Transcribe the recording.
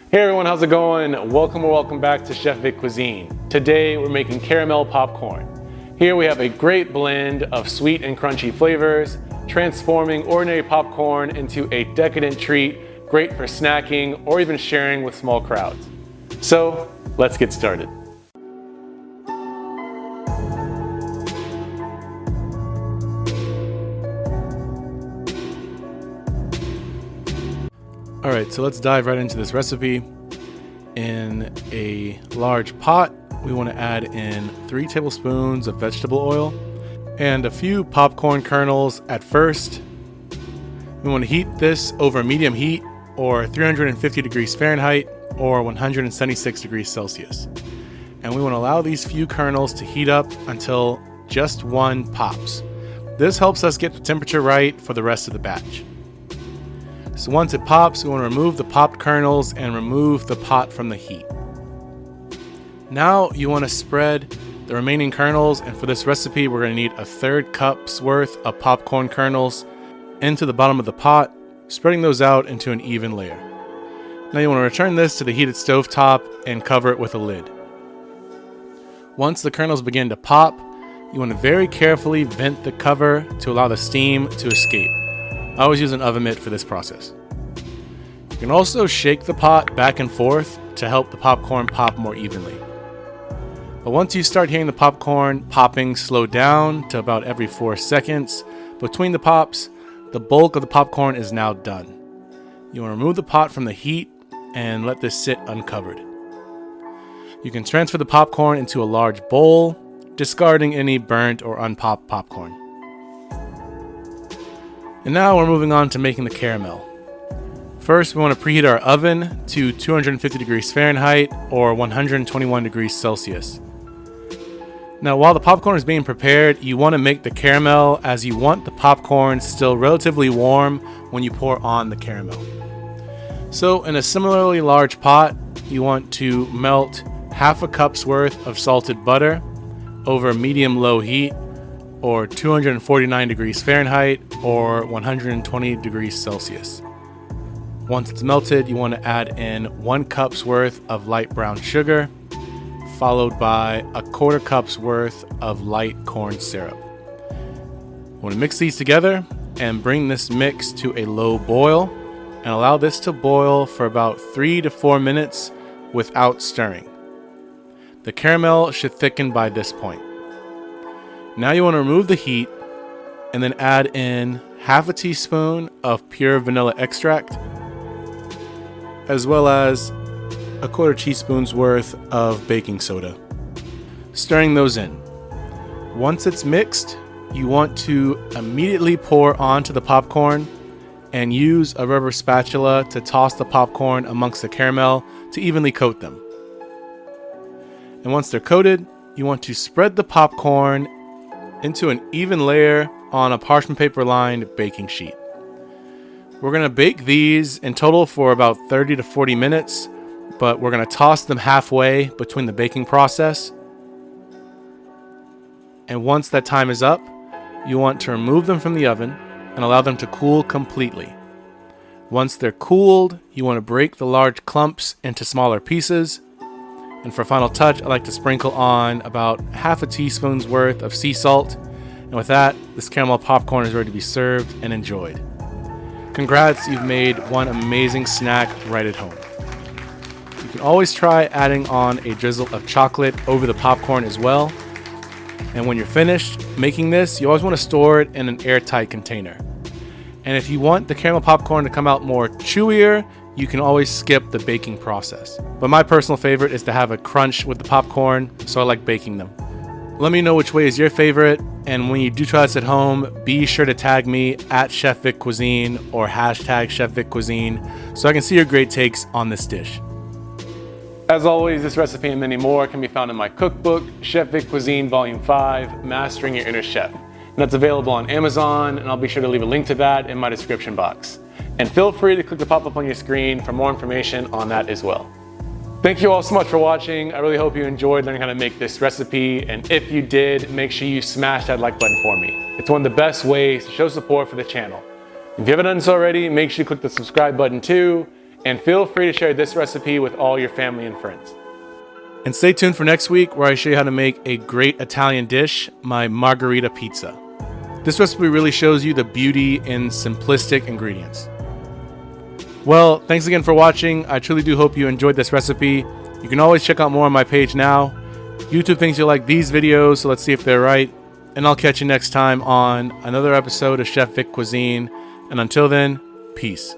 Hey everyone, how's it going? Welcome or welcome back to Chef Vic Cuisine. Today we're making caramel popcorn. Here we have a great blend of sweet and crunchy flavors, transforming ordinary popcorn into a decadent treat, great for snacking or even sharing with small crowds. So let's get started. All right, so let's dive right into this recipe. In a large pot, we want to add in 3 tablespoons of vegetable oil and a few popcorn kernels at first. We want to heat this over medium heat or 350 degrees Fahrenheit or 176 degrees Celsius. And we want to allow these few kernels to heat up until just one pops. This helps us get the temperature right for the rest of the batch. So once it pops, we want to remove the popped kernels and remove the pot from the heat. Now you want to spread the remaining kernels, and for this recipe we're going to need a 1/3 cup's worth of popcorn kernels into the bottom of the pot, spreading those out into an even layer. Now you want to return this to the heated stove top and cover it with a lid. Once the kernels begin to pop, you want to very carefully vent the cover to allow the steam to escape. I always use an oven mitt for this process. You can also shake the pot back and forth to help the popcorn pop more evenly. But once you start hearing the popcorn popping slow down to about every 4 seconds between the pops, the bulk of the popcorn is now done. You want to remove the pot from the heat and let this sit uncovered. You can transfer the popcorn into a large bowl, discarding any burnt or unpopped popcorn. And now we're moving on to making the caramel. First, we want to preheat our oven to 250 degrees Fahrenheit or 121 degrees Celsius. Now, while the popcorn is being prepared, you want to make the caramel as you want the popcorn still relatively warm when you pour on the caramel. So in a similarly large pot, you want to melt 1/2 cup's worth of salted butter over medium-low heat or 249 degrees Fahrenheit or 120 degrees Celsius. Once it's melted, you want to add in 1 cup's worth of light brown sugar, followed by 1/4 cup's worth of light corn syrup. You want to mix these together and bring this mix to a low boil and allow this to boil for about 3 to 4 minutes without stirring. The caramel should thicken by this point. Now you want to remove the heat and then add in 1/2 teaspoon of pure vanilla extract, as well as 1/4 teaspoon's worth of baking soda. Stirring those in. Once it's mixed, you want to immediately pour onto the popcorn and use a rubber spatula to toss the popcorn amongst the caramel to evenly coat them. And once they're coated, you want to spread the popcorn into an even layer on a parchment paper lined baking sheet. We're going to bake these in total for about 30 to 40 minutes, but we're going to toss them halfway between the baking process. And once that time is up, you want to remove them from the oven and allow them to cool completely. Once they're cooled, you want to break the large clumps into smaller pieces. And for a final touch, I like to sprinkle on about 1/2 teaspoon's worth of sea salt. And with that, this caramel popcorn is ready to be served and enjoyed. Congrats, you've made one amazing snack right at home. You can always try adding on a drizzle of chocolate over the popcorn as well. And when you're finished making this, you always want to store it in an airtight container. And if you want the caramel popcorn to come out more chewier, you can always skip the baking process. But my personal favorite is to have a crunch with the popcorn, so I like baking them. Let me know which way is your favorite, and when you do try this at home, be sure to tag me at Chef Vic Cuisine or hashtag Chef Vic Cuisine so I can see your great takes on this dish. As always, this recipe and many more can be found in my cookbook, Chef Vic Cuisine Volume 5, Mastering Your Inner Chef. And that's available on Amazon, and I'll be sure to leave a link to that in my description box. And feel free to click the pop-up on your screen for more information on that as well. Thank you all so much for watching. I really hope you enjoyed learning how to make this recipe, and if you did, make sure you smash that like button for me. It's one of the best ways to show support for the channel. If you haven't done so already, make sure you click the subscribe button too, And feel free to share this recipe with all your family and friends. And stay tuned for next week where I show you how to make a great Italian dish, my margherita pizza. This recipe really shows you the beauty in simplistic ingredients. Well, thanks again for watching. I truly do hope you enjoyed this recipe. You can always check out more on my page now. YouTube thinks you'll like these videos, so let's see if they're right. And I'll catch you next time on another episode of Chef Vic Cuisine. And until then, peace.